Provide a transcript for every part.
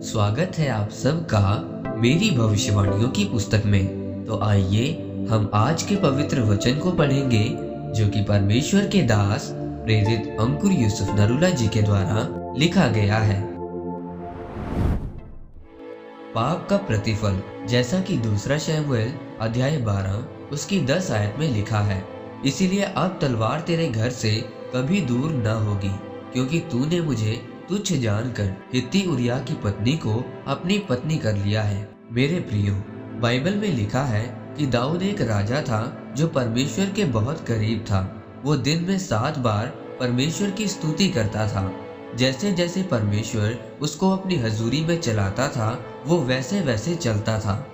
स्वागत है आप सबका मेरी भविष्यवाणियों की पुस्तक में। तो आइए हम आज के पवित्र वचन को पढ़ेंगे जो कि परमेश्वर के दास प्रेरित अंकुर यूसुफ नरूला जी के द्वारा लिखा गया है। पाप का प्रतिफल, जैसा कि दूसरा शमूएल अध्याय 12 उसकी 10 आयत में लिखा है, इसीलिए अब तलवार तेरे घर से कभी दूर न होगी, क्योंकि तूने मुझे तुच्छ जानकर हित्ती उरिय्याह की पत्नी को अपनी पत्नी कर लिया है। मेरे प्रियो, बाइबल में लिखा है कि दाऊद एक राजा था जो परमेश्वर के बहुत करीब था। वो दिन में 7 बार परमेश्वर की स्तुति करता था। जैसे जैसे परमेश्वर उसको अपनी हजूरी में चलाता था, वो वैसे वैसे चलता था।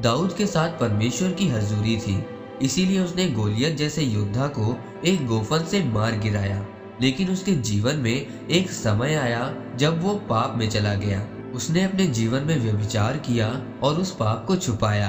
दाऊद के साथ परमेश्वर की हजूरी थी, इसीलिए उसने गोलियत जैसे योद्धा को एक गोफन से मार गिराया। लेकिन उसके जीवन में एक समय आया जब वो पाप में चला गया। उसने अपने जीवन में व्यभिचार किया और उस पाप को छुपाया।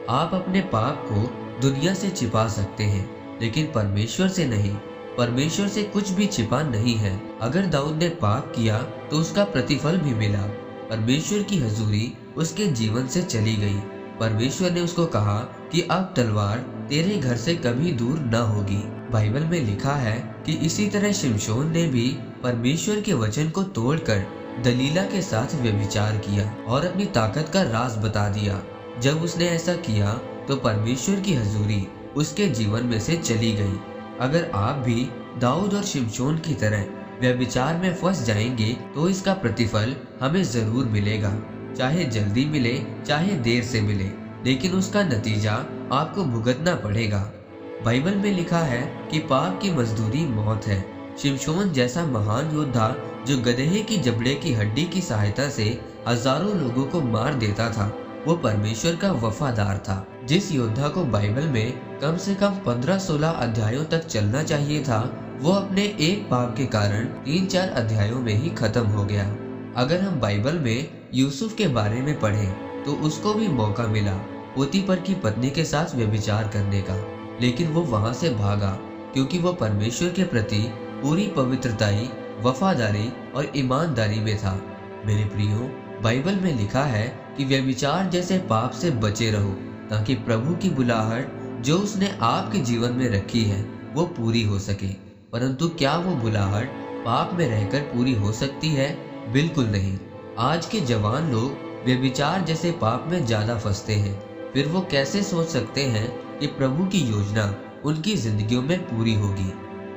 आप अपने पाप को दुनिया से छिपा सकते हैं, लेकिन परमेश्वर से नहीं। परमेश्वर से कुछ भी छिपा नहीं है। अगर दाऊद ने पाप किया तो उसका प्रतिफल भी मिला। परमेश्वर की हजूरी उसके जीवन से चली गई। परमेश्वर ने उसको कहा कि अब तलवार तेरे घर से कभी दूर न होगी। बाइबल में लिखा है कि इसी तरह शिमशोन ने भी परमेश्वर के वचन को तोड़कर दलीला के साथ व्यभिचार किया और अपनी ताकत का राज बता दिया। जब उसने ऐसा किया तो परमेश्वर की हजूरी उसके जीवन में से चली गई। अगर आप भी दाऊद और शिमशोन की तरह व्यभिचार में फंस जाएंगे तो इसका प्रतिफल हमें जरूर मिलेगा, चाहे जल्दी मिले चाहे देर से मिले, लेकिन उसका नतीजा आपको भुगतना पड़ेगा। बाइबल में लिखा है कि पाप की मजदूरी मौत है। शिमशोन जैसा महान योद्धा जो गधे की जबड़े की हड्डी की सहायता से हजारों लोगों को मार देता था, वो परमेश्वर का वफादार था। जिस योद्धा को बाइबल में कम से कम 15-16 अध्यायों तक चलना चाहिए था, वो अपने एक पाप के कारण 3-4 अध्यायों में ही खत्म हो गया। अगर हम बाइबल में यूसुफ के बारे में पढ़ें तो उसको भी मौका मिला पोतीफर की पत्नी के साथ व्यभिचार करने का, लेकिन वो वहां से भागा क्योंकि वो परमेश्वर के प्रति पूरी पवित्रताई, वफादारी और ईमानदारी में था। मेरे प्रियो, बाइबल में लिखा है कि व्यभिचार जैसे पाप से बचे रहो, ताकि प्रभु की बुलाहट जो उसने आपके जीवन में रखी है वो पूरी हो सके। परंतु क्या वो बुलाहट पाप में रहकर पूरी हो सकती है? बिल्कुल नहीं। आज के जवान लोग व्यभिचार जैसे पाप में ज्यादा फंसते हैं। फिर वो कैसे सोच सकते हैं कि प्रभु की योजना उनकी जिंदगियों में पूरी होगी?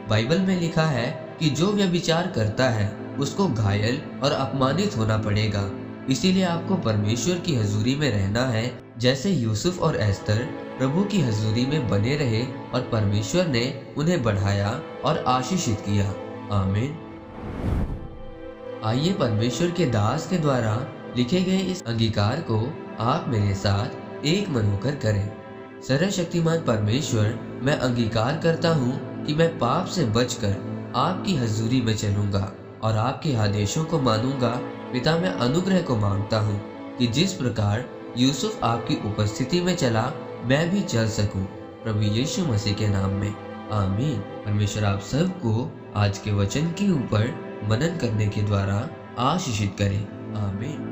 बाइबल में लिखा है कि जो व्यभिचार करता है उसको घायल और अपमानित होना पड़ेगा। इसीलिए आपको परमेश्वर की हजूरी में रहना है, जैसे यूसुफ और एस्तर प्रभु की हजूरी में बने रहे और परमेश्वर ने उन्हें बढ़ाया और आशीषित किया। आमीन। आइए परमेश्वर के दास के द्वारा लिखे गए इस अंगीकार को आप मेरे साथ एक मन होकर करें। सर्वशक्तिमान परमेश्वर, मैं अंगीकार करता हूँ कि मैं पाप से बचकर आपकी हजूरी में चलूंगा और आपके आदेशों को मानूंगा। पिता, मैं अनुग्रह को मांगता हूँ कि जिस प्रकार यूसुफ आपकी उपस्थिति में चला, मैं भी चल सकूं। प्रभु यीशु मसीह के नाम में, आमीन। परमेश्वर आप सबको आज के वचन के ऊपर मनन करने के द्वारा आशीषित करें। आमीन।